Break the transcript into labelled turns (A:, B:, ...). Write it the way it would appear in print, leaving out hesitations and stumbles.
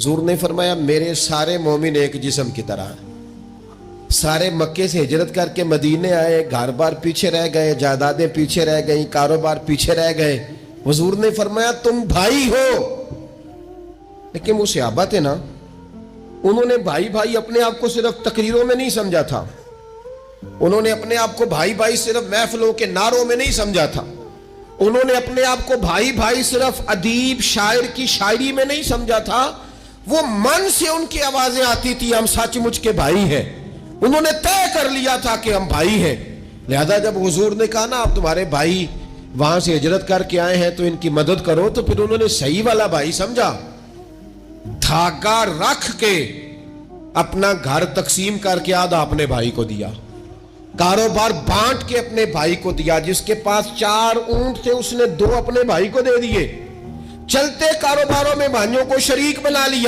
A: حضور نے فرمایا میرے سارے مومن ایک جسم کی طرح ہیں. سارے مکے سے ہجرت کر کے مدینے آئے, گھر بار پیچھے رہ گئے, جائیدادیں پیچھے رہ گئیں, کاروبار پیچھے رہ گئے. حضور نے فرمایا تم بھائی ہو. لیکن وہ صحابہ تھے نا, انہوں نے بھائی بھائی اپنے آپ کو صرف تقریروں میں نہیں سمجھا تھا. انہوں نے اپنے آپ کو بھائی بھائی صرف محفلوں کے نعروں میں نہیں سمجھا تھا. انہوں نے اپنے آپ کو بھائی بھائی صرف ادیب شاعر کی شاعری میں نہیں سمجھا تھا. وہ من سے ان کی آوازیں آتی تھی ہم سچ مچ کے بھائی ہیں. انہوں نے طے کر لیا تھا کہ ہم بھائی ہیں. لہذا جب حضور نے کہا نا آپ تمہارے بھائی وہاں سے ہجرت کر کے آئے ہیں تو ان کی مدد کرو, تو پھر انہوں نے صحیح والا بھائی سمجھا. دھاگا رکھ کے اپنا گھر تقسیم کر کے آدھا اپنے بھائی کو دیا, کاروبار بانٹ کے اپنے بھائی کو دیا. جس کے پاس 4 اونٹ تھے اس نے 2 اپنے بھائی کو دے دیے. چلتے کاروباروں میں بھائیوں کو شریک بنا لیا.